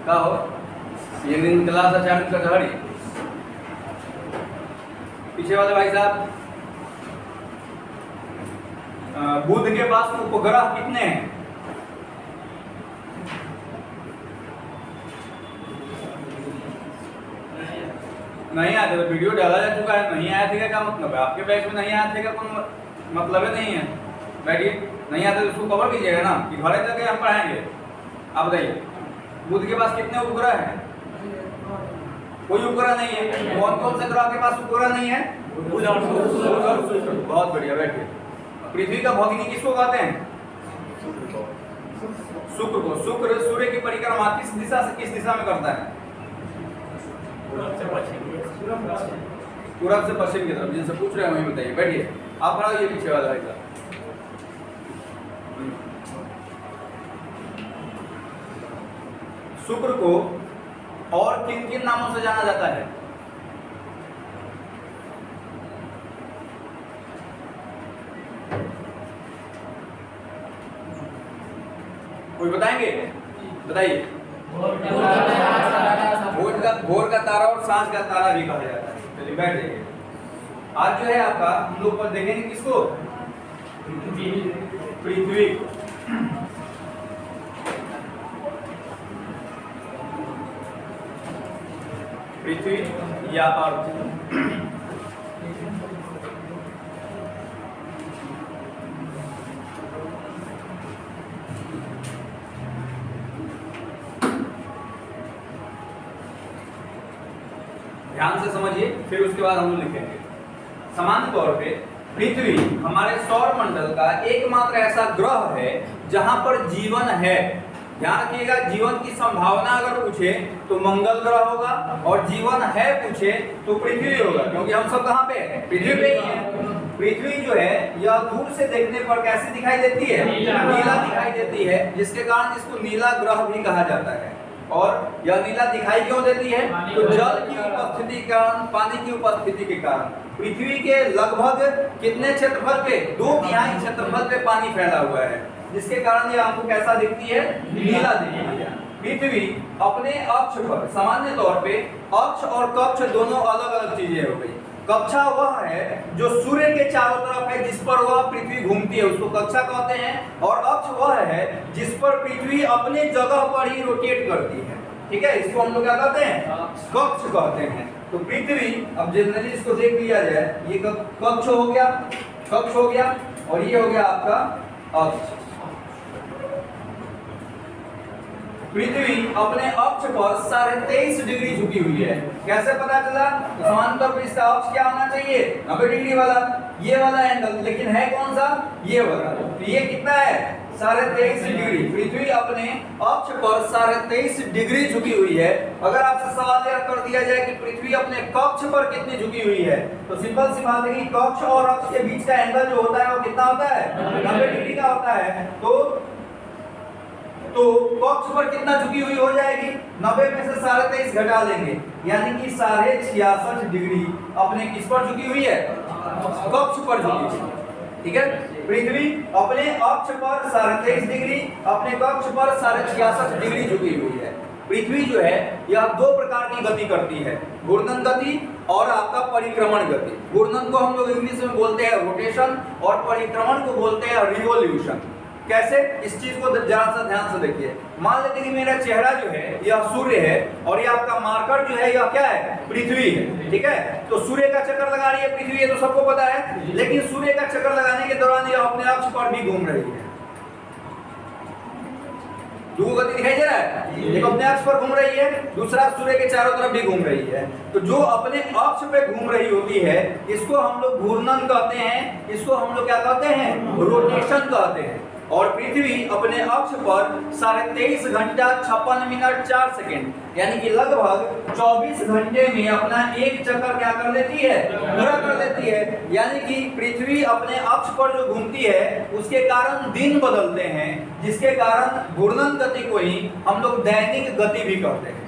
का हो ये निकला था 4 का घड़ी। पीछे वाले भाई साहब, बुध के पास उपग्रह कितने हैं? नहीं आते तो वीडियो डाला जा चुका है, नहीं आया थे क्या मतलब है? आपके बैच में नहीं आया थे क्या कोई मतलब है नहीं है? बैठिए, नहीं आते तो उसको कवर कीजिएगा ना कि घरे जाके हम पढ़ाएंगे। आप बताइए बुध के पास कितने उपग्रह हैं? कोई उपग्रह नहीं है। कौन कौन से ग्रह के पास उपग्रह नहीं है? बहुत बढ़िया, बैठिए। पृथ्वी का भगिनी किसको कहते हैं? शुक्र को। शुक्र सूर्य की परिक्रमा किस दिशा से किस दिशा में करता है? पूरब से पश्चिम की तरफ। जिनसे पूछ रहे हैं वही बताइए। बैठिए, आप खड़ा होइए पीछे वाला भाई साहब। शुक्र को और किन किन नामों से जाना जाता है? कोई बताएंगे? बताइए। भोर का तारा और सांझ का तारा भी कहा जाता है। चलिए बैठ जाइए। आज जो है आपका हम लोग पर देखेंगे किसको? पृथ्वी। पृथ्वी या अर्थ। ध्यान से समझिए, फिर उसके बाद हम लोग लिखेंगे। सामान्य तौर पे पृथ्वी हमारे सौर मंडल का एकमात्र ऐसा ग्रह है जहां पर जीवन है। ध्यान रखिएगा, जीवन की संभावना अगर पूछे तो मंगल ग्रह होगा, और जीवन है पूछे तो पृथ्वी होगा, क्योंकि हम सब कहाँ पे हैं? पृथ्वी पे ही हैं। पृथ्वी जो है यह दूर से देखने पर कैसी दिखाई देती है? नीला दिखाई देती है, जिसके कारण इसको नीला ग्रह भी कहा जाता है। और यह नीला दिखाई क्यों देती है? तो जल की उपस्थिति के कारण, पानी की उपस्थिति के कारण। पृथ्वी के लगभग कितने क्षेत्रफल पे? 2/3 क्षेत्रफल पे पानी फैला हुआ है, जिसके कारण यह आपको कैसा दिखती है? नीला दिखती है। पृथ्वी अपने अक्ष पर, सामान्य तौर पे अक्ष और कक्ष दोनों अलग अलग चीजें हो गई। कक्षा वह है जो सूर्य के चारों तरफ है, जिस पर वह पृथ्वी घूमती है, उसको कक्षा कहते हैं। और अक्ष वह है जिस पर पृथ्वी अपने जगह पर ही रोटेट करती है। ठीक है, इसको हम लोग क्या कहते हैं? कक्ष कहते हैं। तो पृथ्वी, अब जनरली इसको देख लिया जाए, ये कक्ष हो गया, कक्ष हो गया, और ये हो गया आपका अक्ष। पृथ्वी अपने अक्ष पर 23.5 डिग्री झुकी हुई है। कैसे पता चला? तो सामान्य तौर पर इसका अक्ष क्या होना चाहिए? 90 डिग्री वाला, ये वाला एंगल, लेकिन है कौन सा? ये वाला। तो ये कितना है? 23.5 डिग्री। पृथ्वी अपने अक्ष पर 23.5 डिग्री झुकी हुई है। अगर आपसे सवाल यह कर दिया जाए कि पृथ्वी अपने कक्ष पर कितनी झुकी हुई है, तो सिंपल सी बात है कि कक्ष और अक्ष के बीच का एंगल जो होता है वो कितना होता है? 90 डिग्री का होता है। तो कक्ष पर कितना झुकी हुई हो जाएगी? 90 में से 23.5 घटा लेंगे, यानी कि 66.5 डिग्री अपने किस पर झुकी हुई है? कक्ष पर झुकी हुई है। ठीक है, पृथ्वी अपने अक्ष पर 23.5 डिग्री, अपने कक्ष पर 66.5 डिग्री झुकी हुई है। पृथ्वी जो है यह 2 प्रकार की गति करती है, घूर्णन गति और आपका परिक्रमण गति। घूर्णन को हम लोग इंग्लिश में बोलते हैं रोटेशन, और परिक्रमण को बोलते हैं रिवोल्यूशन। कैसे? इस चीज को जरा सा ध्यान से देखिए। मान लेते कि मेरा चेहरा जो है यह सूर्य है, और यह आपका मार्कर जो है यह क्या है? पृथ्वी है। ठीक है, तो सूर्य का चक्कर लगा रही है पृथ्वी, ये तो सबको पता है। लेकिन सूर्य का चक्कर लगाने के दौरान यह अपने अक्ष पर भी घूम रही है। दो गति दिखाई दे रहा है, एक अपने अक्ष पर घूम रही है, दूसरा सूर्य के चारों तरफ भी घूम रही है। तो जो अपने अक्ष पे घूम रही होती है इसको हम लोग घूर्णन कहते हैं, इसको हम लोग क्या कहते हैं? रोटेशन कहते हैं। और पृथ्वी अपने अक्ष पर 23.5 घंटा 56 मिनट 4 सेकेंड, यानी कि लगभग 24 घंटे में अपना एक चक्कर क्या कर लेती है? पूरा कर लेती है। यानी कि पृथ्वी अपने अक्ष पर जो घूमती है उसके कारण दिन बदलते हैं, जिसके कारण घूर्णन गति को ही हम लोग दैनिक गति भी कहते हैं।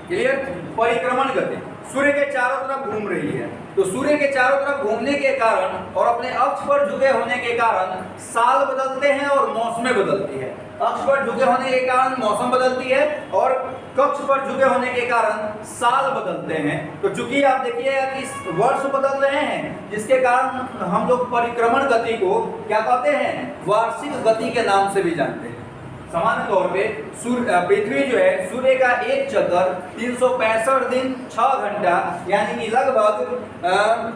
क्लियर? परिक्रमण गति सूर्य के चारों तरफ घूम रही है, तो सूर्य के चारों तरफ घूमने के कारण और अपने अक्ष पर झुके होने के कारण साल बदलते हैं और मौसमें बदलती है। अक्ष पर झुके होने के कारण मौसम बदलती है और कक्ष पर झुके होने के कारण साल बदलते हैं। तो चूंकि आप देखिएगा कि वर्ष बदल रहे हैं, जिसके कारण हम लोग परिक्रमण गति को क्या कहते हैं, वार्षिक गति के नाम से भी जानते हैं। सामान्य तौर पे पृथ्वी जो है सूर्य का एक चक्कर 365 दिन 6 घंटा यानी कि लगभग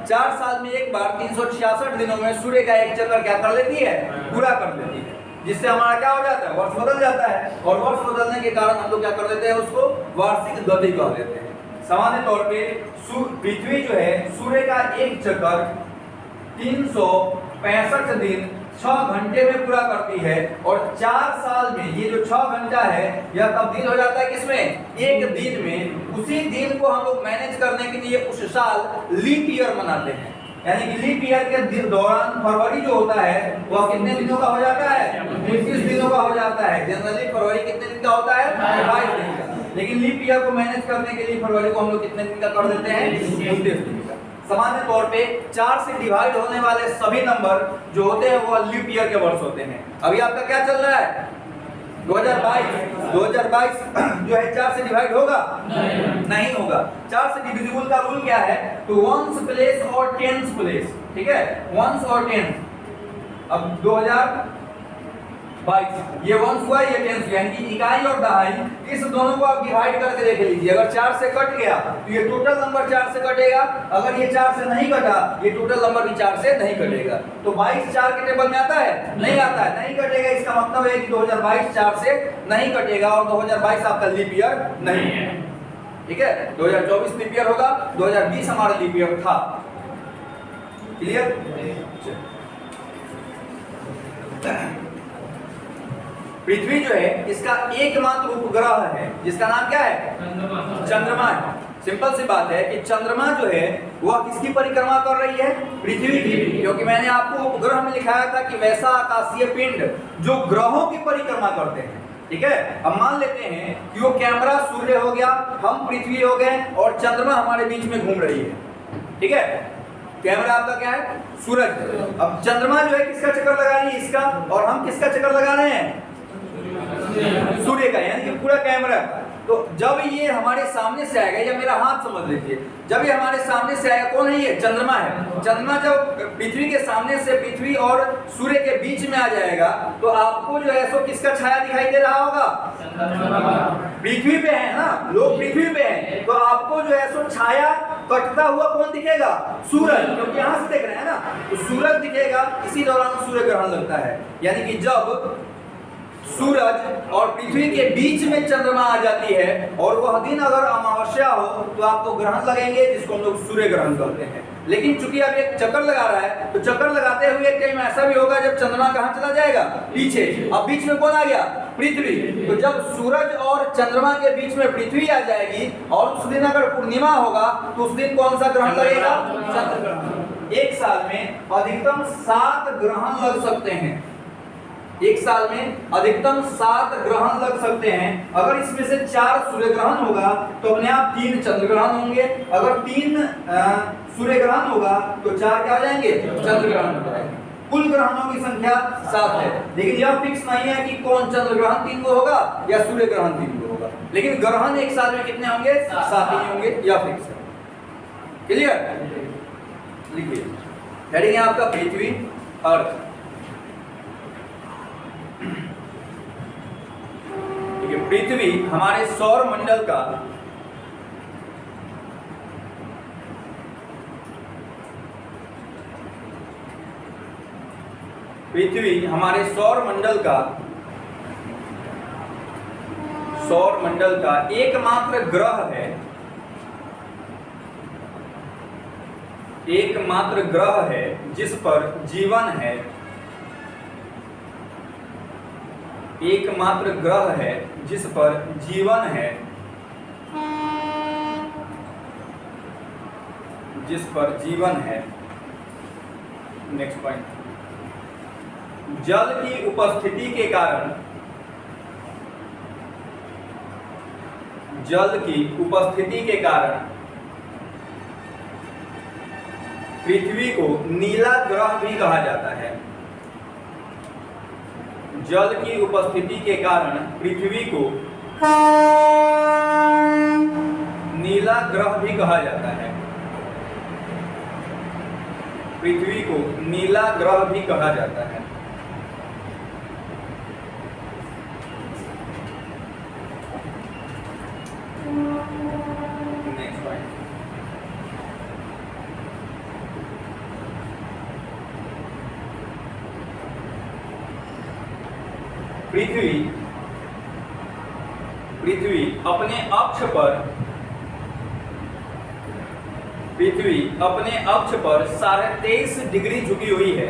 4 साल में एक बार 366 दिनों में सूर्य का एक चक्कर क्या कर लेती है, पूरा कर लेती है, जिससे हमारा क्या हो जाता है, वर्ष बदल जाता है। और वर्ष बदलने के कारण हम लोग क्या कर देते हैं, उसको वार्षिक गति कह देते हैं। सामान्य तौर पे पृथ्वी जो है सूर्य का एक चक्कर 365 दिन 6 घंटे में पूरा करती है और 4 साल में ये जो 6 घंटा है यह तब्दील हो जाता है किसमें, एक दिन में। उसी दिन को हम लोग मैनेज करने के लिए उस साल लीप ईयर मनाते हैं, यानी कि लीप ईयर के दौरान फरवरी जो होता है वह कितने दिनों का हो जाता है, 21 दिनों का हो जाता है। जनरली फरवरी कितने दिन का होता है, 22 दिन का, लेकिन लीप ईयर को मैनेज करने के लिए फरवरी को हम लोग कितने दिन का कर देते हैं, 29 दिन का। सामान्य तौर पे 4 से डिवाइड होने वाले सभी नंबर जो होते हैं वो लीप ईयर के वर्ष होते हैं। अभी आपका क्या चल रहा है, 2022 जो है 4 से डिवाइड होगा, नहीं होगा। 4 से डिविजिबल का रूल क्या है, तो वंस प्लेस और टेंस प्लेस, ठीक है, वंस और टेंस। अब 2022 ये वंस हुआ, ये टेंस हुआ, यानी कि इकाई और दहाई, इस दोनों को आप डिवाइड करके देख लीजिए। अगर 4 से कट गया तो ये टोटल नंबर 4 से कटेगा, अगर ये 4 से नहीं कटा ये टोटल नंबर भी 4 से नहीं कटेगा। तो 22 4 के टेबल में आता है, नहीं आता है, नहीं कटेगा। इसका मतलब है कि 2022 4 से नहीं कटेगा और 2022 आपका लीप ईयर नहीं है, ठीक है। 2024 लीप ईयर होगा, 2020 हमारा लीप ईयर था। क्लियर। पृथ्वी जो है इसका एकमात्र उपग्रह है जिसका नाम क्या है, चंद्रमा है। सिंपल सी बात है कि चंद्रमा जो है वह किसकी परिक्रमा कर रही है, पृथ्वी की, क्योंकि मैंने आपको उपग्रह में लिखाया था कि वैसा आकाशीय पिंड जो ग्रहों की परिक्रमा करते हैं, ठीक है। अब मान लेते हैं कि वो कैमरा सूर्य हो गया, हम पृथ्वी हो गए और चंद्रमा हमारे बीच में घूम रही है, ठीक है। कैमरा आपका क्या है, सूरज। अब चंद्रमा जो है किसका चक्कर लगा रही है, इसका, और हम किसका चक्कर लगा रहे हैं, सूर्य का, यानी कि पूरा कैमरा। तो जब ये हमारे सामने से आएगा, या मेरा हाथ समझ लीजिए, जब ये हमारे सामने से आएगा, कौन है ये, चंद्रमा है। चंद्रमा जब पृथ्वी के सामने से पृथ्वी और सूर्य के बीच में आ जाएगा तो आपको जो है सो किसका छाया दिखाई दे रहा होगा, पृथ्वी पे है ना, लोग पृथ्वी पे हैं, तो आपको जो है सो छाया कटता हुआ कौन दिखेगा, सूरज, क्योंकि यहाँ से देख रहे हैं ना, तो सूरज दिखेगा। इसी दौरान सूर्य ग्रहण लगता है, यानी कि जब सूरज और पृथ्वी के बीच में चंद्रमा आ जाती है और वह दिन अगर अमावस्या हो तो आपको ग्रहण लगेंगे, जिसको हम लोग सूर्य ग्रहण कहते हैं। लेकिन चूंकि अब एक चक्कर लगा रहा है तो चक्कर लगाते हुए टाइम ऐसा भी होगा जब चंद्रमा कहाँ चला जाएगा, पीछे। अब बीच में कौन आ गया, पृथ्वी। तो जब सूरज और चंद्रमा के बीच में पृथ्वी आ जाएगी और उस दिन अगर पूर्णिमा होगा तो उस दिन कौन सा ग्रहण लगेगा, चंद्र ग्रहण। एक साल में अधिकतम 7 ग्रहण लग सकते हैं, एक साल में अधिकतम 7 ग्रहण लग सकते हैं। अगर इसमें से 4 सूर्य ग्रहण होगा तो अपने आप 3 चंद्र ग्रहण होंगे। अगर 3 सूर्य ग्रहण होगा तो 4 क्या हो जाएंगे, चंद्र ग्रहण हो जाएंगे। कुल ग्रहणों की संख्या 7 है, लेकिन यह फिक्स नहीं है कि कौन चंद्र ग्रहण 3 को होगा या सूर्य ग्रहण 3 को होगा, लेकिन ग्रहण एक साल में कितने होंगे, 7 ही होंगे, यह फिक्स है। क्लियर। लिखिए, हेडिंग है आपका पृथ्वी, अर्थ। पृथ्वी हमारे सौर मंडल का सौर मंडल का एकमात्र ग्रह है, एकमात्र ग्रह है जिस पर जीवन है, एकमात्र ग्रह है जिस पर जीवन है, जिस पर जीवन है। नेक्स्ट पॉइंट, जल की उपस्थिति के कारण, जल की उपस्थिति के कारण पृथ्वी को नीला ग्रह भी कहा जाता है। जल की उपस्थिति के कारण पृथ्वी को नीला ग्रह भी कहा जाता है। पृथ्वी को नीला ग्रह भी कहा जाता है। नेक्स्ट पॉइंट, पृथ्वी अपने अक्ष पर 23.5 डिग्री झुकी हुई है।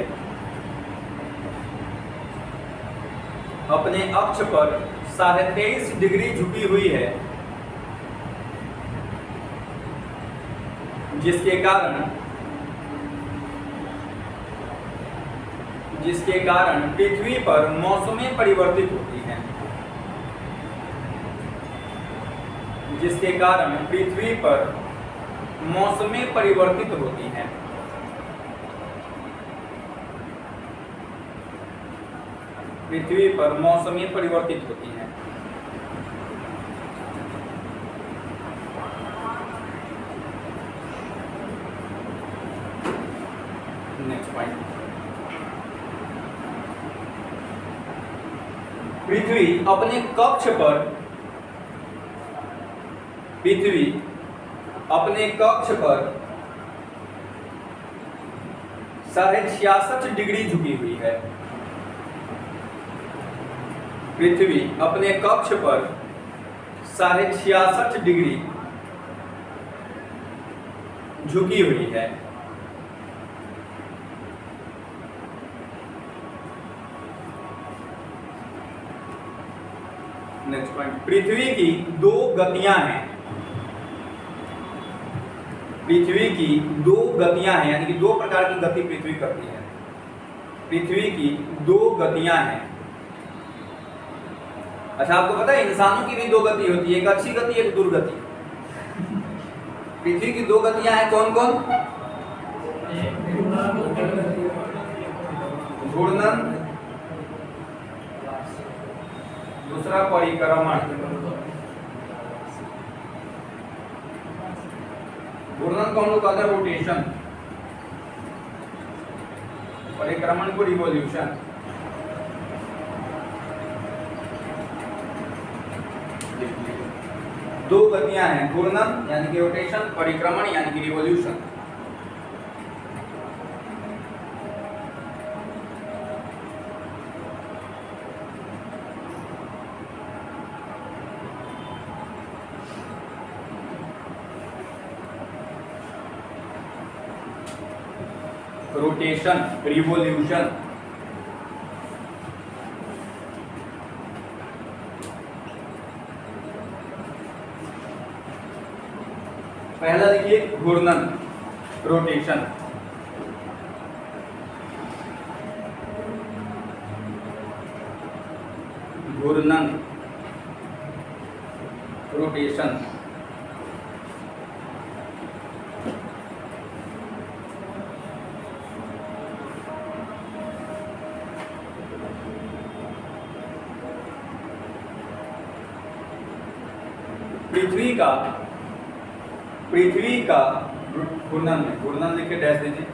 अपने अक्ष पर 23.5 डिग्री झुकी हुई है, जिसके कारण पृथ्वी पर मौसमें परिवर्तित होती हैं। जिसके कारण पृथ्वी पर मौसमें परिवर्तित होती हैं। पृथ्वी पर मौसमें परिवर्तित होती हैं। नेक्स्ट पॉइंट, पृथ्वी अपने कक्ष पर 66.5 डिग्री झुकी हुई है। पृथ्वी अपने कक्ष पर 66.5 डिग्री झुकी हुई है। नेक्स्ट पॉइंट, पृथ्वी की दो गतियां हैं। पृथ्वी की दो गतियां हैं, यानी कि दो प्रकार की गति पृथ्वी करती है। पृथ्वी की दो गतियां हैं। अच्छा, आपको पता है इंसानों की भी दो गति होती है, एक अच्छी गति एक दुर्गति। पृथ्वी की दो गतियां हैं, कौन कौन? घूर्णन, दूसरा परिक्रमण। घूर्णन को हम लोग कहते हैं रोटेशन, परिक्रमण को रिवॉल्यूशन। दो गतियां हैं, घूर्णन यानी कि रोटेशन, परिक्रमण यानी कि रिवॉल्यूशन। Rotation, revolution. पहला देखिए घूर्णन, रोटेशन। घूर्णन, रोटेशन। पृथ्वी का घूर्णन में, घूर्णन लिख के डैश दीजिए।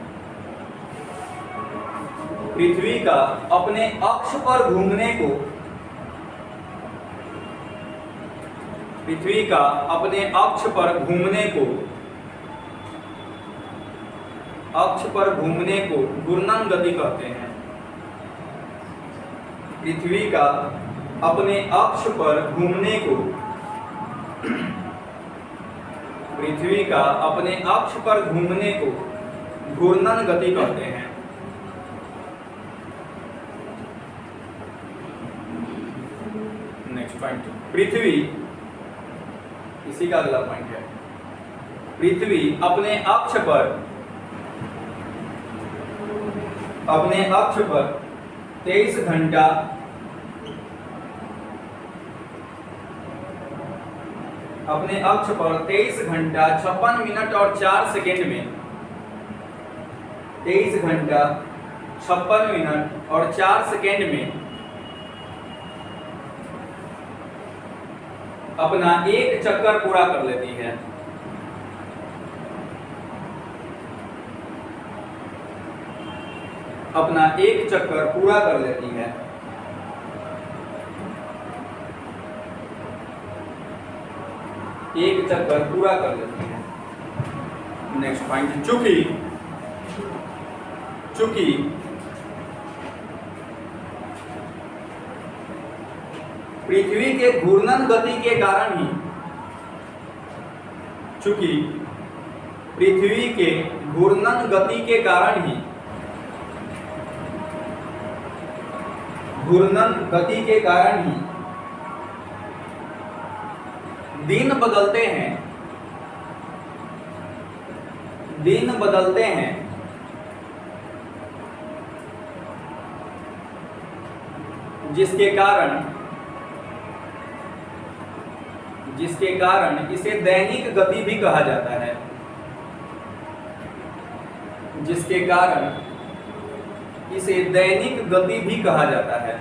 पृथ्वी का अपने अक्ष पर घूमने को, पृथ्वी का अपने अक्ष पर घूमने को घूर्णन गति कहते हैं। पृथ्वी का अपने अक्ष पर घूमने को, पृथ्वी का अपने अक्ष पर घूमने को घूर्णन गति कहते हैं। नेक्स्ट पॉइंट, पृथ्वी, इसी का अगला पॉइंट है। पृथ्वी अपने अक्ष पर 23 घंटा 56 मिनट और 4 सेकेंड में, 23 घंटा 56 मिनट और 4 सेकेंड में अपना एक चक्कर पूरा कर लेती है। अपना एक चक्कर पूरा कर लेती है। एक चक्कर पूरा कर लेती है। नेक्स्ट पॉइंट, चूंकि पृथ्वी के घूर्णन गति के कारण ही, चूंकि पृथ्वी के घूर्णन गति के कारण ही, घूर्णन गति के कारण ही दिन बदलते हैं, दिन बदलते हैं, जिसके कारण इसे दैनिक गति भी कहा जाता है। जिसके कारण इसे दैनिक गति भी कहा जाता है।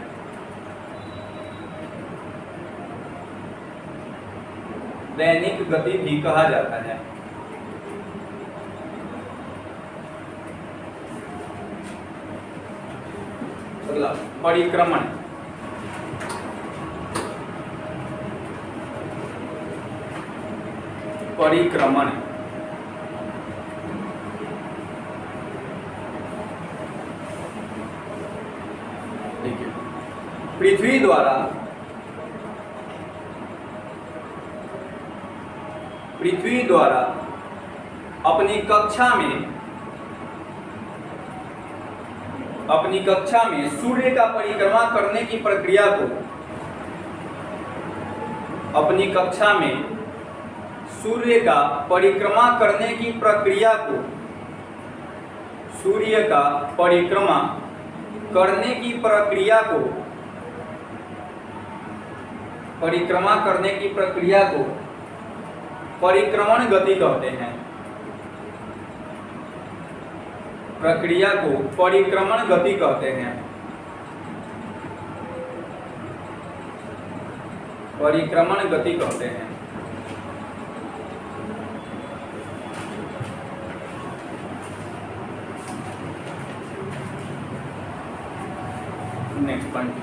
दैनिक गति भी कहा जाता है। अगला, परिक्रमण। परिक्रमण देखिए, पृथ्वी द्वारा अपनी कक्षा में सूर्य का परिक्रमा करने की प्रक्रिया को, अपनी कक्षा में सूर्य का परिक्रमा करने की प्रक्रिया को, सूर्य का परिक्रमा करने की प्रक्रिया को, परिक्रमा करने की प्रक्रिया को परिक्रमण गति कहते हैं। प्रक्रिया को परिक्रमण गति कहते हैं। परिक्रमण गति कहते हैं। नेक्स्ट पॉइंट,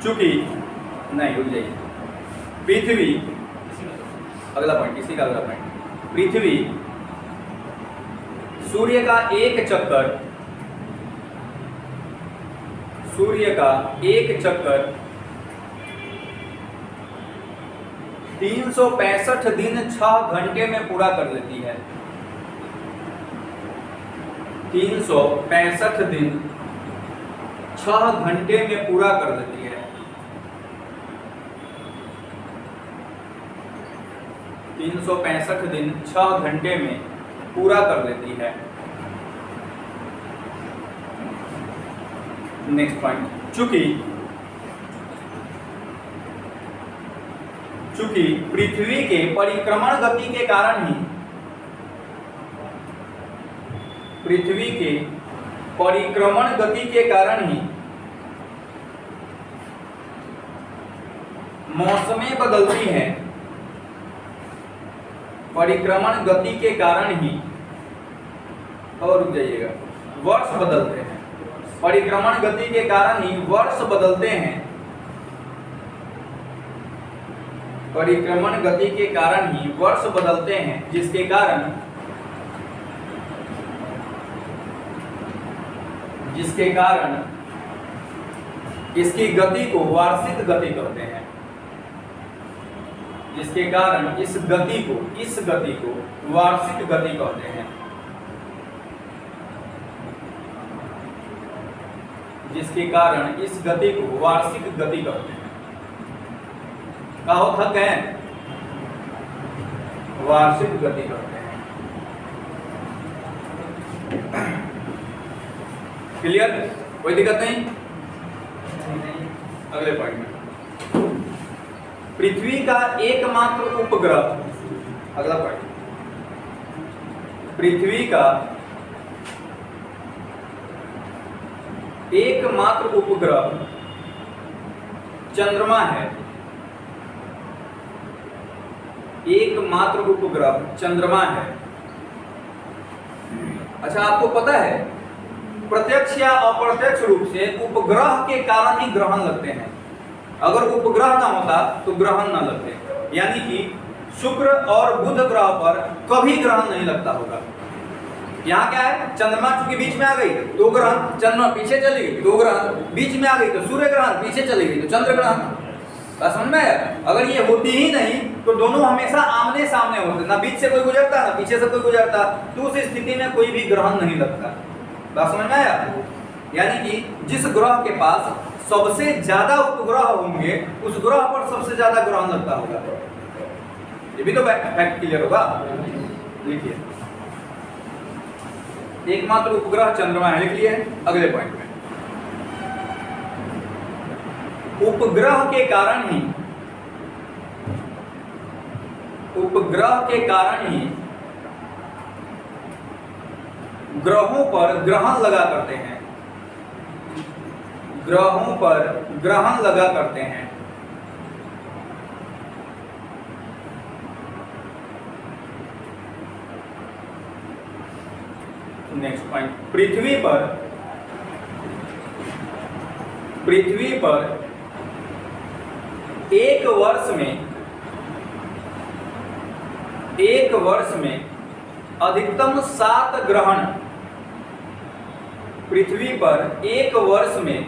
चूंकि नहीं, रुक जाइए, पृथ्वी, अगला पॉइंट, इसी का अगला पॉइंट, पृथ्वी सूर्य का एक चक्कर 365 दिन 6 घंटे में पूरा कर लेती है। 365 दिन 6 घंटे में पूरा कर लेती है। 365 दिन 6 घंटे में पूरा कर लेती है। नेक्स्ट पॉइंट, चूंकि पृथ्वी के परिक्रमण गति के कारण ही, पृथ्वी के परिक्रमण गति के कारण ही मौसमें बदलती हैं। परिक्रमण गति के कारण ही, और रुक जाइएगा, वर्ष बदलते हैं। परिक्रमण गति के कारण ही वर्ष बदलते हैं। परिक्रमण गति के कारण ही वर्ष बदलते हैं, जिसके कारण इसकी गति को वार्षिक गति कहते हैं। जिसके कारण इस गति को वार्षिक गति कहते हैं। जिसके कारण इस गति को वार्षिक गति कहते हैं। कहो थक गए, वार्षिक गति कहते हैं। क्लियर, कोई दिक्कत नहीं। अगले पॉइंट में, पृथ्वी का एकमात्र उपग्रह, अगला पॉइंट, पृथ्वी का एकमात्र उपग्रह चंद्रमा है। एकमात्र उपग्रह चंद्रमा है। अच्छा, आपको पता है प्रत्यक्ष या अप्रत्यक्ष रूप से उपग्रह के कारण ही ग्रहण लगते हैं। अगर उपग्रह ना होता तो ग्रहण ना लगते। यानी कि शुक्र और बुध ग्रह पर कभी ग्रहण नहीं लगता होगा। यहाँ क्या है, चंद्रमा चूंकि बीच में आ गई तो ग्रहण, चंद्रमा पीछे चली गई तो ग्रहण, बीच में आ गई तो सूर्य ग्रहण, पीछे चली गई तो चंद्र ग्रहण। समझ में आया? अगर ये होती ही नहीं तो दोनों हमेशा आमने सामने होते, ना बीच से कोई गुजरता ना पीछे से कोई गुजरता, तो उस स्थिति में कोई भी ग्रहण नहीं लगता। बात समझ में आया? यानी कि जिस ग्रह के पास सबसे ज्यादा उपग्रह होंगे उस ग्रह पर सबसे ज्यादा ग्रहण लगता होगा। ये भी तो फैक्ट क्लियर होगा। लिखिए, एकमात्र उपग्रह चंद्रमा है, लिख लिए। अगले पॉइंट में, उपग्रह के कारण ही ग्रहों पर ग्रहण लगा करते हैं। ग्रहों पर ग्रहण लगा करते हैं। नेक्स्ट पॉइंट, पृथ्वी पर एक वर्ष में अधिकतम 7 ग्रहण, पृथ्वी पर एक वर्ष में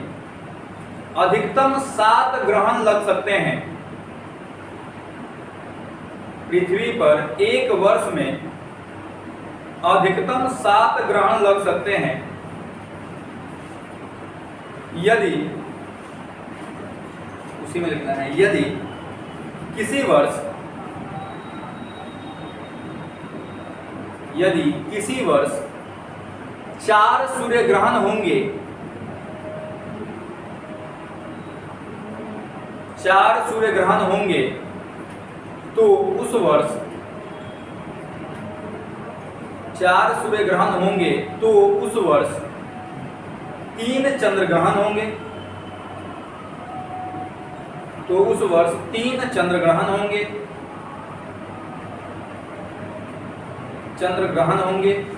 अधिकतम 7 ग्रहण लग सकते हैं। पृथ्वी पर एक वर्ष में अधिकतम 7 ग्रहण लग सकते हैं यदि, उसी में लिखना है, यदि किसी वर्ष 4 सूर्य ग्रहण होंगे, 4 सूर्य ग्रहण होंगे तो उस वर्ष 4 सूर्य ग्रहण होंगे तो उस वर्ष 3 चंद्र ग्रहण होंगे, तो उस वर्ष 3 चंद्र ग्रहण होंगे,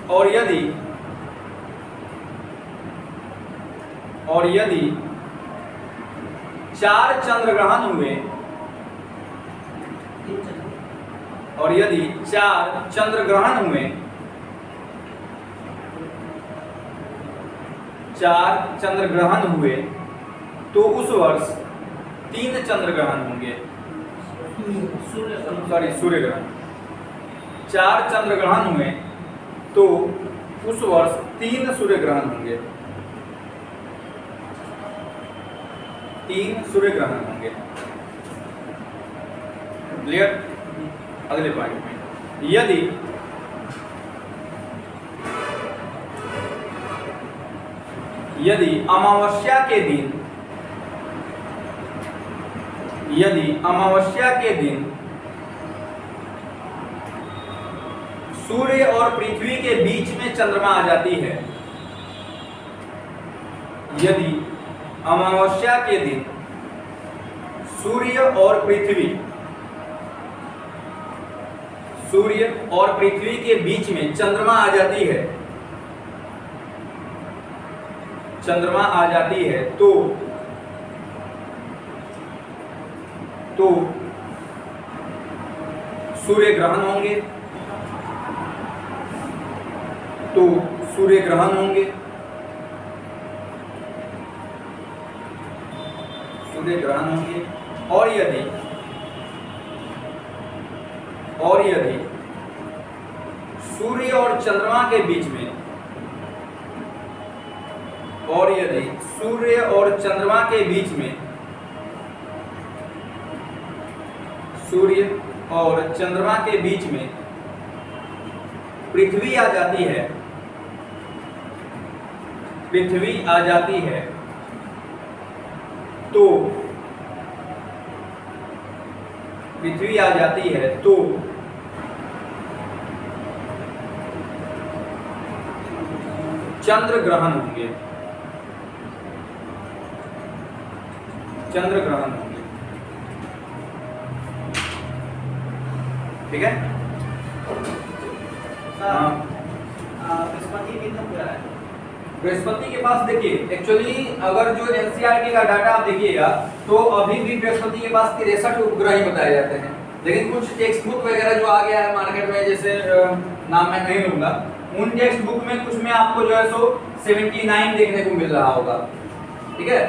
और यदि 4 चंद्र ग्रहण हुए, और यदि 4 चंद्र ग्रहण हुए, 4 चंद्र ग्रहण हुए तो उस वर्ष 3 चंद्र ग्रहण होंगे, सूर्य ग्रहण। 4 चंद्र ग्रहण हुए तो उस वर्ष 3 सूर्य ग्रहण होंगे, 3 सूर्य ग्रहण होंगे। क्लियर? अगले पॉइंट में, यदि अमावस्या के दिन सूर्य और पृथ्वी के बीच में चंद्रमा आ जाती है, यदि अमावस्या के दिन सूर्य और पृथ्वी के बीच में चंद्रमा आ जाती है, तो सूर्य ग्रहण होंगे, और यदि सूर्य और चंद्रमा के बीच में, पृथ्वी आ जाती है, तो चंद्र ग्रहण होंगे, ठीक है। बृहस्पति कितना पूरा है? बृहस्पति के पास देखिए, एक्चुअली अगर जो एनसीईआरटी का डाटा आप देखिएगा तो अभी भी बृहस्पति के पास 63 उपग्रह ही बताए जाते हैं, लेकिन कुछ टेक्स्ट बुक वगैरह जो आ गया है मार्केट में, जैसे नाम मैं नहीं लूंगा, उन टेक्स्ट बुक में कुछ में आपको जो है सो 79 देखने को मिल रहा होगा। ठीक है,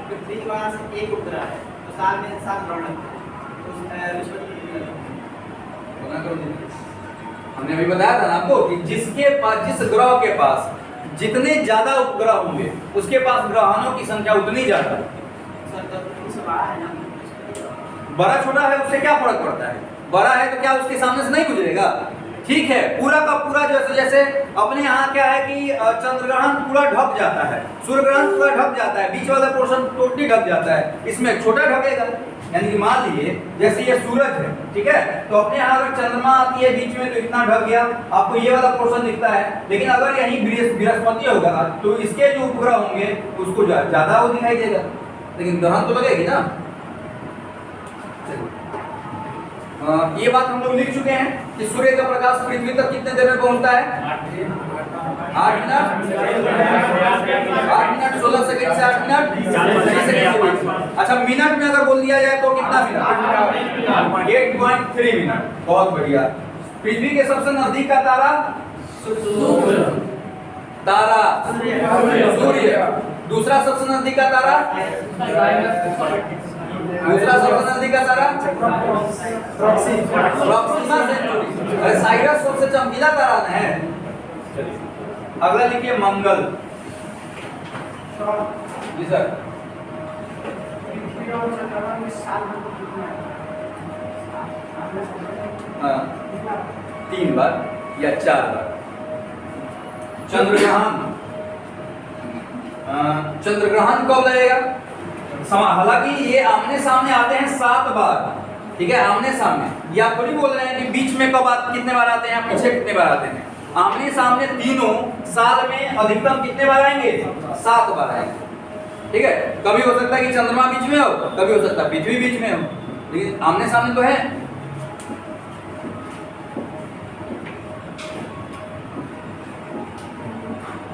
पृथ्वी के पास एक उपग्रह है तो साल में 7 ग्रहण लगते हैं, तो बृहस्पति कितने लगते हैं? हमने अभी बताया था ना आपको कि जिसके पास, जिस ग्रह के पास जितने ज्यादा उपग्रह होंगे उसके पास ग्रहणों की संख्या उतनी ज्यादा। सर तब तो बड़ा है ना, बड़ा छोटा है उससे क्या फर्क पड़ता है? बड़ा है तो क्या उसके सामने से नहीं गुजरेगा? ठीक है, पूरा का पूरा जैसे अपने यहाँ क्या है कि चंद्रग्रहण पूरा ढक जाता है, सूर्य ग्रहण पूरा ढक जाता है, बीच वाला पोर्शन टोटली ढक जाता है, इसमें छोटा ढकेगा। यानी कि मान लीजिए जैसे ये सूरज है, ठीक है, तो अपने यहाँ अगर चंद्रमा आती है बीच में तो इतना ढक गया, आपको ये वाला पोर्शन दिखता है, लेकिन अगर यही बृहस्पति होगा तो इसके जो उपग्रह होंगे उसको ज्यादा वो दिखाई देगा, लेकिन ग्रहण तो लगेगी ना। ये बात हम लोग लिख चुके हैं कि सूर्य का प्रकाश पृथ्वी तक कितने देर में पहुंचता है? 8 मिनट 16 सेकंड से 8 मिनट 30 सेकंड। अच्छा, मिनट में अगर बोल दिया जाए तो कितना मिनट? 8.3 मिनट। बहुत बढ़िया। पृथ्वी के सबसे नजदीक का तारा? तारा सूर्य। दूसरा सबसे नजदीक का तारा? दूसरा सबसे नजदीक का तारा? Proxima Centauri. अरे साइरस सबसे चमकीला तारा है। अगला लिखिए मंगल। जी सर। हाँ, 3 बार या 4 बार। चंद्रग्रहण, चंद्रग्रहण कब लगेगा? हालांकि ये आमने सामने आते हैं 7 बार, ठीक है, आमने सामने। ये आप थोड़ी बोल रहे हैं कि बीच में कब कितने बार आते हैं, पीछे कितने बार आते हैं। आमने सामने तीनों साल में अधिकतम कितने बार आएंगे? 7 बार आएंगे। ठीक है, कभी हो सकता है कि चंद्रमा बीच में हो, कभी हो सकता है पृथ्वी बीच में हो, लेकिन आमने सामने तो है।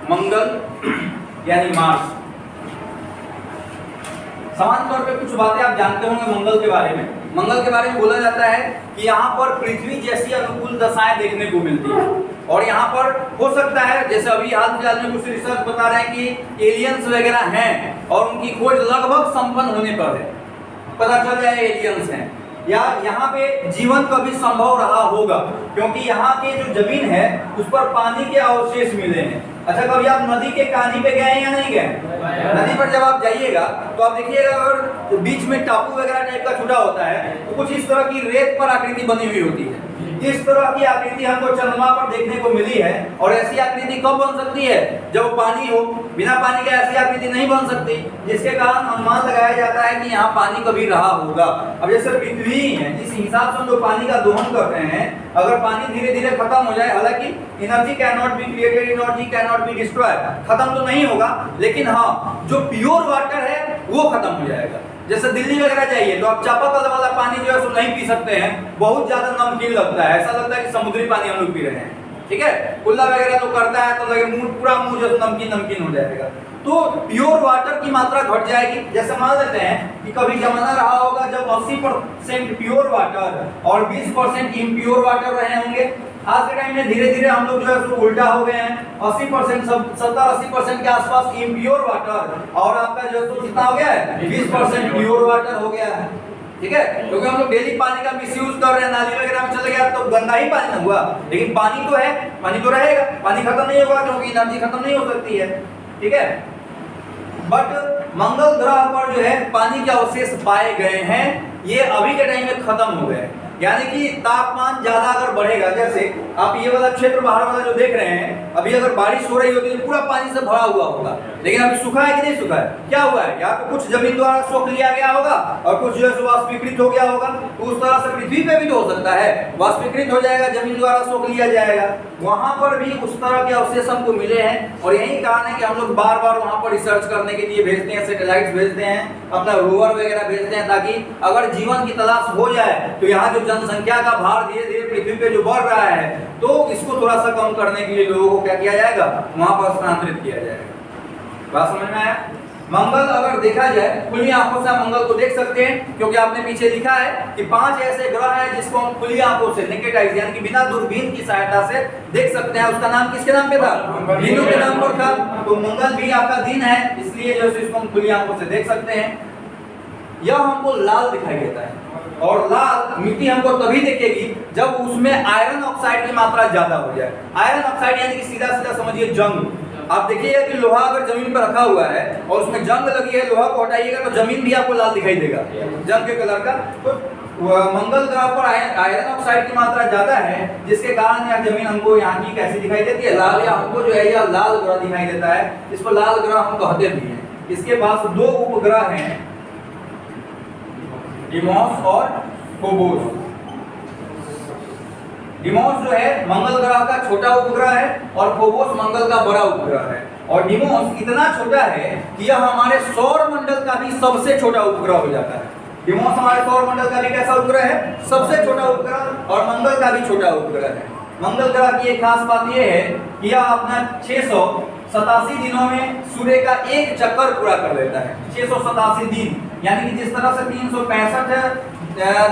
मंगल यानी मार्स। सामान्य तौर पे कुछ बातें आप जानते होंगे मंगल के बारे में। मंगल के बारे में बोला जाता है कि यहाँ पर पृथ्वी जैसी अनुकूल दशाएं देखने को मिलती है, और यहाँ पर हो सकता है, जैसे अभी हाल फिलहाल में कुछ रिसर्च बता रहे हैं कि एलियंस वगैरह हैं और उनकी खोज लगभग संपन्न होने पर है, पता चल जाए एलियंस हैं, या यहाँ पे जीवन कभी संभव रहा होगा, क्योंकि यहाँ के जो जमीन है उस पर पानी के अवशेष मिले हैं। अच्छा, कभी आप नदी के कानी पे गए या नहीं गए? नदी पर जब आप जाइएगा तो आप देखिएगा अगर बीच में टापू वगैरह टाइप का छुटा होता है तो कुछ इस तरह की रेत पर आकृति बनी हुई होती है। इस तरह की आकृति हमको चंद्रमा पर देखने को मिली है, और ऐसी आकृति कब बन सकती है? जब पानी हो। बिना पानी के ऐसी आकृति नहीं बन सकती, जिसके कारण अनुमान लगाया जाता है कि यहाँ पानी कभी रहा होगा। अब जैसे पृथ्वी है, जिस हिसाब से हम लोग पानी का दोहन कर रहे हैं, अगर पानी धीरे धीरे खत्म हो जाए, हालांकि energy can not be created, energy can not be destroyed, खत्म तो नहीं होगा, लेकिन हाँ, जो प्योर वाटर है वो खत्म हो जाएगा। जैसे दिल्ली वगैरह जाइए तो आप चापाकल वाला पानी जो है सो नहीं पी सकते हैं, बहुत ज्यादा नमकीन लगता है, ऐसा लगता है कि समुद्री पानी हम लोग पी रहे हैं। ठीक है, कुल्ला वगैरह तो करता है तो लगे मुंह, पूरा मुंह जो नमकीन नमकीन हो जाएगा। तो प्योर वाटर की मात्रा घट जाएगी। जैसे मान लेते हैं कि कभी जमाना रहा होगा जब 80% प्योर वाटर और 20% इम्प्योर वाटर रहे होंगे। आज के टाइम में धीरे धीरे हम लोग जो है उसको उल्टा हो गए हैं, 80% 70-80% के आसपास इम्प्योर वाटर, और आपका जो है कितना हो गया है? 20% प्योर वाटर हो गया है। ठीक है, क्योंकि हम लोग डेली पानी का मिसयूज कर रहे हैं, नाली वगैरह में चले गया तो गंदा ही पानी ना हुआ, लेकिन पानी तो है, पानी तो रहेगा, पानी खत्म नहीं होगा क्योंकि एनर्जी खत्म नहीं हो सकती है। ठीक है, बट मंगल ग्रह पर जो है पानी के अवशेष पाए गए हैं, ये अभी के टाइम में खत्म हो गए। यानी कि तापमान ज्यादा अगर बढ़ेगा, जैसे आप ये वाला क्षेत्र बाहर वाला जो देख रहे हैं, अभी अगर बारिश हो रही होती है तो पूरा पानी से भरा हुआ होगा, लेकिन अभी सूखा है कि नहीं सूखा है? क्या हुआ है? या तो कुछ जमीन द्वारा सोख लिया गया होगा और कुछ जो है वाष्पीकृत हो गया होगा। तो उस तरह से पृथ्वी पे भी तो हो सकता है, वाष्पीकृत हो जाएगा, जमीन द्वारा सोख लिया जाएगा। वहां पर भी उस तरह के अवशेष हमको मिले हैं, और यही कारण है कि हम लोग बार बार वहां पर रिसर्च करने के लिए भेजते हैं, सैटेलाइट्स भेजते हैं, अपना रोवर वगैरह भेजते हैं, ताकि अगर जीवन की तलाश हो जाए तो यहाँ जो जनसंख्या का भार धीरे धीरे पृथ्वी पे जो बढ़ रहा है, तो इसको थोड़ा सा कम करने के लिए लोगों को क्या किया जाएगा, वहां पर स्थानांतरित किया जाएगा। बात समझ में आया? मंगल अगर देखा जाए, खुली आंखों से हम मंगल को देख सकते हैं, क्योंकि आपने पीछे लिखा है कि 5 ऐसे ग्रह हैं जिसको हम खुली आंखों से, नेकेड आईज, यानी कि बिना दूरबीन की सहायता से देख सकते हैं। उसका नाम किसके नाम पे था? दिनों के नाम पर था। तो मंगल भी आपका दिन है, इसलिए जो इसको हम खुली आंखों से देख सकते हैं। यह हमको लाल दिखाई देता है, और लाल मिट्टी हमको तभी दिखेगी जब उसमें आयरन ऑक्साइड की मात्रा ज्यादा हो जाए। आयरन ऑक्साइड यानी कि सीधा सीधा समझिए जंग। आप देखिएगा कि लोहा अगर जमीन पर रखा हुआ है और उसमें जंग लगी है, लोहा को हटाइएगा तो जमीन भी आपको लाल दिखाई देगा, जंग के कलर का। तो मंगल ग्रह पर आयरन ऑक्साइड की मात्रा ज्यादा है, जिसके कारण यह जमीन हमको यहाँ की कैसी दिखाई देती है, लाल, या हमको जो है यह लाल ग्रह दिखाई देता है। इसको लाल ग्रह हम कहते भी हैं। इसके पास 2 उपग्रह हैं, डिमोस और फोबोस। डिमोस जो है मंगल ग्रह का छोटा उपग्रह है और फोबोस मंगल का बड़ा उपग्रह है। और डिमोस इतना छोटा है कि यह हमारे सौर मंडल का भी सबसे छोटा उपग्रह हो जाता है। डिमोस हमारे सौर मंडल का भी कैसा उपग्रह है? सबसे छोटा उपग्रह, और मंगल का भी छोटा उपग्रह है। मंगल ग्रह की एक खास बात यह है कि यह अपना 687 दिनों में सूर्य का एक चक्कर पूरा कर लेता है। 687 दिन, यानी कि जिस तरह से 365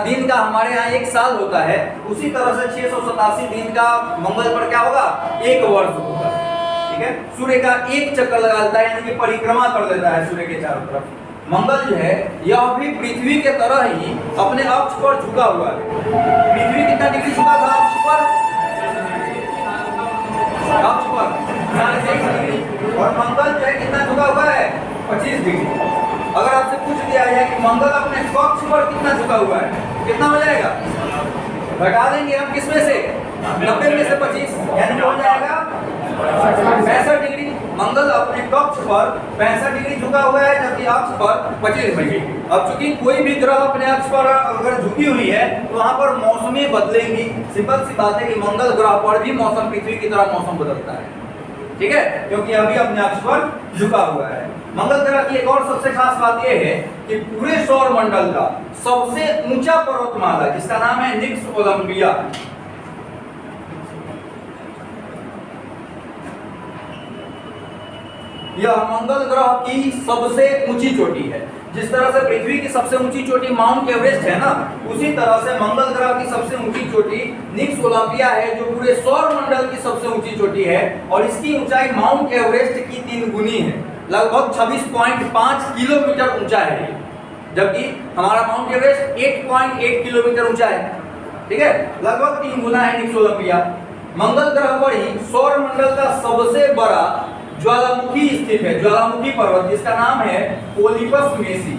दिन का हमारे यहाँ एक साल होता है, उसी तरह से 687 दिन का मंगल पर क्या होगा? एक वर्ष होगा। ठीक है, सूर्य का एक चक्कर लगा लेता है, यानी कि परिक्रमा कर लेता है सूर्य के चारों तरफ। मंगल जो है यह भी पृथ्वी के तरह ही अपने अक्ष पर झुका हुआ है। पृथ्वी कितना डिग्री झुका था अक्ष पर? अक्ष पर 46 डिग्री। और मंगल जो है कितना झुका हुआ है? 25 डिग्री। अगर आपसे पूछ दिया जाए कि मंगल अपने कक्ष पर कितना झुका हुआ है, कितना हो जाएगा? घटा देंगे हम किस में से? 90 में से 25, यानी हो जाएगा 65 डिग्री। मंगल अपने कक्ष पर 65 डिग्री झुका हुआ है, जबकि अक्ष पर 25 डिग्री। अब चूंकि कोई भी ग्रह अपने अक्ष पर अगर झुकी हुई है तो वहां पर मौसमें बदलेंगी। सिंपल सी बात है कि मंगल ग्रह पर भी मौसम पृथ्वी की तरह मौसम बदलता है। ठीक है, क्योंकि अभी अपने अक्ष पर झुका हुआ है। मंगल ग्रह की एक और सबसे खास बात यह है कि पूरे सौर मंडल का सबसे ऊंचा पर्वतमाला, जिसका नाम है निक्स ओलंपिया, यह मंगल ग्रह की सबसे ऊंची चोटी है। जिस तरह से पृथ्वी की सबसे ऊंची चोटी माउंट एवरेस्ट है ना, उसी तरह से मंगल ग्रह की सबसे ऊंची चोटी निक्स ओलंपिया है, जो पूरे सौर मंडल की सबसे ऊंची चोटी है। और इसकी ऊंचाई माउंट एवरेस्ट की 3 गुनी है, लगभग 26.5 किलोमीटर ऊंचा है, जबकि हमारा माउंट एवरेस्ट 8.8 किलोमीटर ऊंचा है। ठीक है, लगभग 3 गुना है निक्स ओलंपिया। मंगल ग्रह पर ही सौर मंडल का सबसे बड़ा ज्वालामुखी स्थित है, ज्वालामुखी पर्वत, जिसका नाम है ओलिपस मेसी।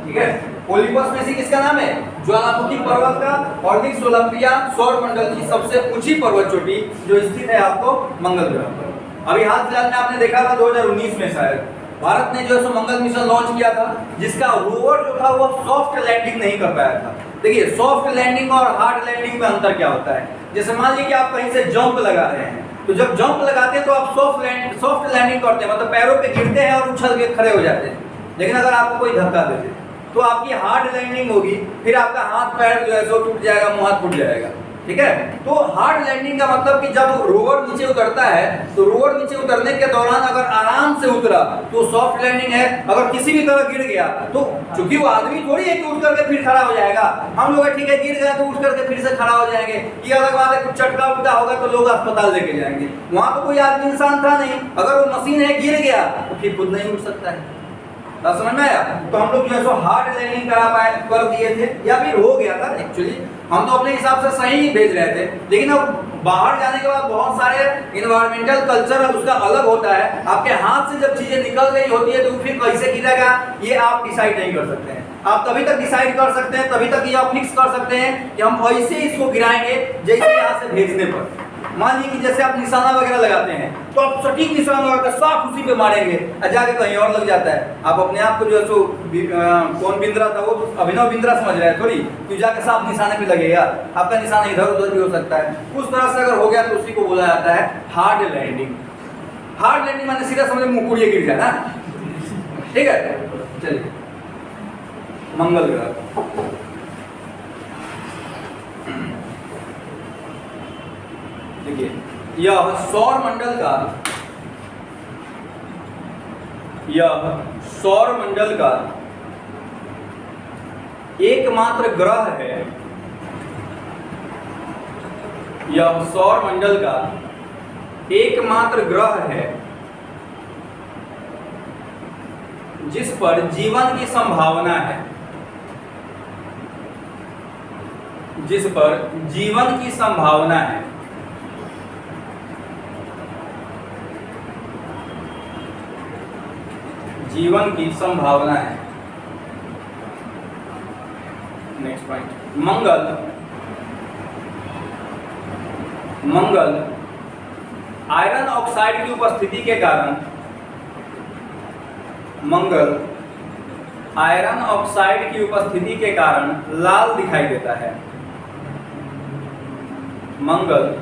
ठीक है, ओलिपस मेसी किसका नाम है? ज्वालामुखी पर्वत का। और निक्स ओलंपिया सौर मंडल की सबसे ऊंची पर्वत चोटी जो स्थित है आपको मंगल ग्रह पर। अभी हाल फिलहाल में आपने देखा था 2019 में शायद भारत ने जो है मंगल मिशन लॉन्च किया था, जिसका रोवर जो था वो सॉफ्ट लैंडिंग नहीं कर पाया था। देखिए, सॉफ्ट लैंडिंग और हार्ड लैंडिंग में अंतर क्या होता है? जैसे मान लीजिए कि आप कहीं से जंप लगा रहे हैं, तो जब जंप लगाते हैं तो आप सॉफ्ट लैंडिंग करते हैं, मतलब पैरों पे गिरते हैं और उछल के खड़े हो जाते हैं। लेकिन अगर आपको कोई धक्का दे दे तो आपकी हार्ड लैंडिंग होगी, फिर आपका हाथ पैर जो है सो टूट जाएगा, मुंह हाथ फूट जाएगा। ठीक है, तो हार्ड लैंडिंग का मतलब कि जब रोवर नीचे उतरता है तो रोवर नीचे उतरने के दौरान अगर आराम से उतरा तो सॉफ्ट लैंडिंग है। अगर किसी भी तरह गिर गया तो चूंकि वो आदमी थोड़ी है कि उठ करके फिर खड़ा हो जाएगा। हम लोग ठीक है गिर गए तो उठ करके फिर से खड़ा हो जाएंगे, ये अलग बात है। कुछ चटका उटका होगा तो लोग अस्पताल लेके जाएंगे, वहां तो कोई आदमी इंसान था नहीं। अगर वो मशीन है, गिर गया तो फिर खुद नहीं उठ सकता है। समझ में आया? तो हम लोग जो है सो हार्ड लैंडिंग कर दिए थे, या फिर हो गया था। एक्चुअली हम तो अपने हिसाब से सही भेज रहे थे, लेकिन अब बाहर जाने के बाद बहुत सारे इन्वायरमेंटल कल्चर उसका अलग होता है। आपके हाथ से जब चीजें निकल गई होती है तो फिर कैसे गिरेगा ये आप डिसाइड नहीं कर सकते हैं। आप तभी तक डिसाइड कर सकते हैं, तभी तक ये आप फिक्स कर सकते हैं कि हम ऐसे इसको गिराएंगे जैसे यहाँ से भेजने पर। मान लीजिए कि जैसे आप निशाना वगैरह लगाते हैं तो आप सटीक निशाना लगाकर साफ उसी पे मारेंगे, जाके कहीं और लग जाता है। आप अपने आप को जो है सो कौन बिंद्रा था, वो अभिनव बिंद्रा समझ रहे हैं थोड़ी, तो जाके साफ निशाने पे लगेगा। आपका निशाना इधर उधर भी हो सकता है। उस तरह से अगर हो गया तो उसी को बोला जाता है हार्ड लैंडिंग। हार्ड लैंडिंग माने सीधा समझ मुंह गिर जाना। ठीक है, चलिए मंगल ग्रह। देखिए यह सौर मंडल का एकमात्र ग्रह है। यह सौर मंडल का एकमात्र ग्रह है जिस पर जीवन की संभावना है। जिस पर जीवन की संभावना है। जीवन की संभावना है। नेक्स्ट पॉइंट, मंगल आयरन ऑक्साइड की उपस्थिति के कारण आयरन ऑक्साइड की उपस्थिति के कारण लाल दिखाई देता है। मंगल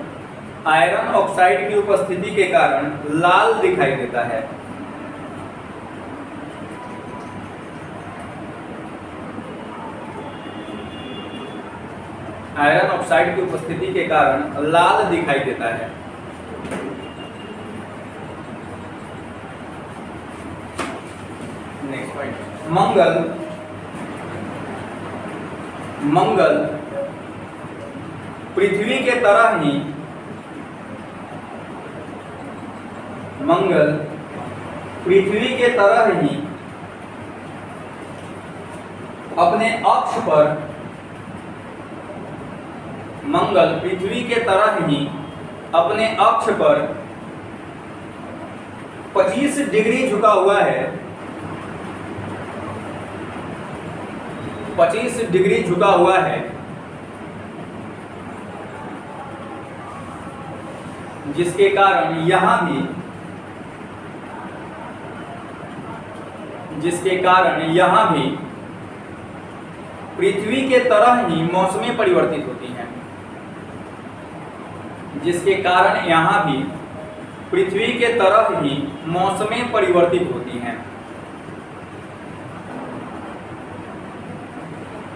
आयरन ऑक्साइड की उपस्थिति के कारण लाल दिखाई देता है। आयरन ऑक्साइड की उपस्थिति के कारण लाल दिखाई देता है। नेक्स्ट पॉइंट, मंगल पृथ्वी के तरह ही अपने अक्ष पर मंगल पृथ्वी के तरह ही अपने अक्ष पर 25 डिग्री झुका हुआ है। 25 डिग्री झुका हुआ है, जिसके कारण यहां भी पृथ्वी के तरह ही मौसमें परिवर्तित होती हैं। जिसके कारण यहाँ भी पृथ्वी के तरह ही मौसमें परिवर्तित होती हैं।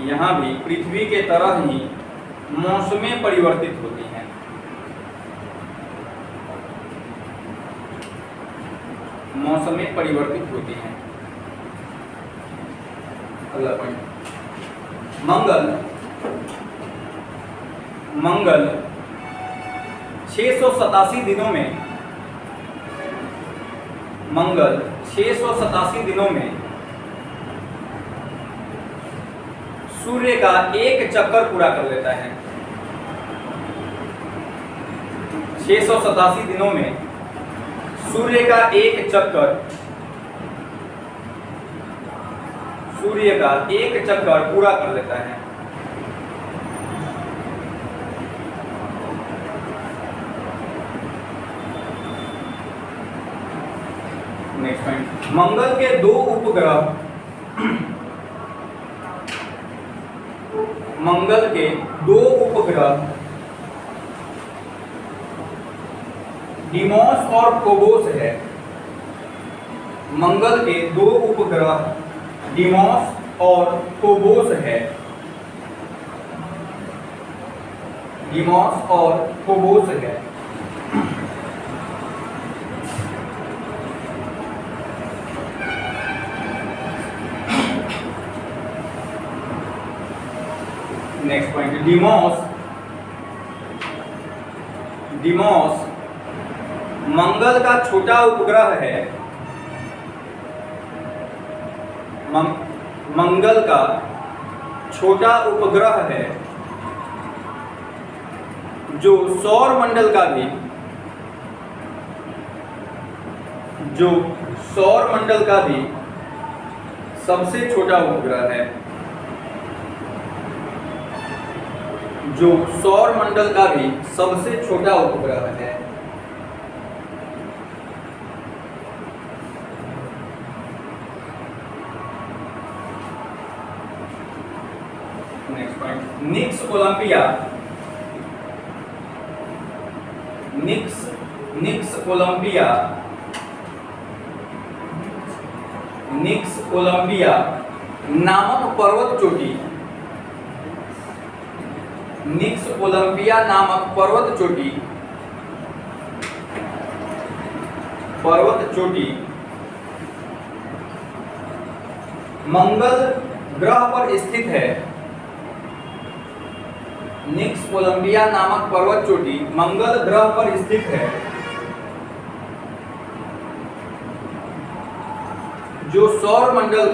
यहाँ भी पृथ्वी के तरह ही मौसमें परिवर्तित होती हैं। मौसमें परिवर्तित होती हैं। अगला पॉइंट, मंगल 687 दिनों में मंगल 687 दिनों में सूर्य का एक चक्कर पूरा कर लेता है। 687 दिनों में सूर्य का एक चक्कर पूरा कर लेता है। नेक्स्ट पॉइंट, मंगल के दो उपग्रह डिमोस और फोबोस है। मंगल के दो उपग्रह डिमोस और फोबोस है। डिमोस और फोबोस है। नेक्स्ट पॉइंट, डिमोस मंगल का छोटा उपग्रह है। मंगल का छोटा उपग्रह है जो सौर मंडल का भी सबसे छोटा उपग्रह है। जो सौर मंडल का भी सबसे छोटा उपग्रह है। नेक्स्ट पॉइंट, निक्स ओलंपिया निक्स ओलंबिया नामक पर्वत चोटी, निक्स ओलंबिया नामक पर्वत चोटी मंगल ग्रह पर स्थित है। निक्स ओलंबिया नामक पर्वत चोटी मंगल ग्रह पर स्थित है, जो सौर मंडल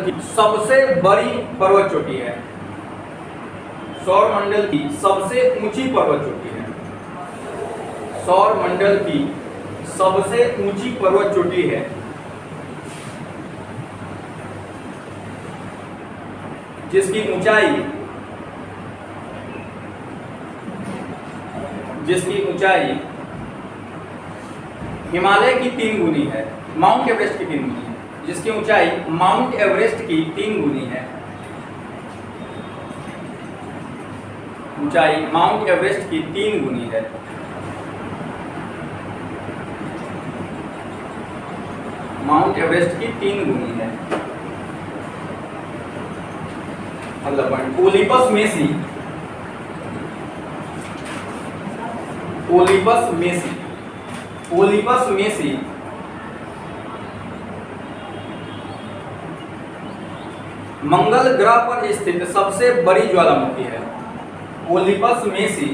की सबसे बड़ी पर्वत चोटी है, सौर मंडल की सबसे ऊंची पर्वत चोटी है, सौर मंडल की सबसे ऊंची पर्वत चोटी है, जिसकी ऊंचाई हिमालय की 3 गुनी है, माउंट एवरेस्ट की 3 गुनी है, जिसकी ऊंचाई माउंट एवरेस्ट की 3 गुनी है, ऊंचाई माउंट एवरेस्ट की 3 गुनी है। माउंट एवरेस्ट की 3 गुनी है। अगला point, Olympus Messi, Olympus Messi, Olympus Messi मंगल ग्रह पर स्थित सबसे बड़ी ज्वालामुखी है। ओलिपस मेसी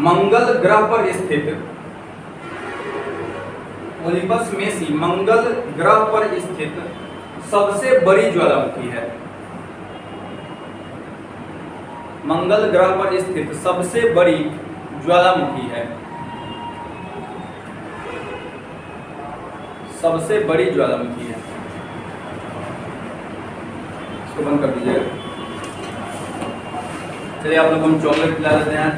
मंगल ग्रह पर स्थित, ओलिपस मेसी मंगल ग्रह पर स्थित सबसे बड़ी ज्वालामुखी है। मंगल ग्रह पर स्थित सबसे बड़ी ज्वालामुखी है, सबसे बड़ी ज्वालामुखी है। इसको बंद कर दीजिएगा। चलिए आप लोग हम चॉकलेट खिला देते हैं।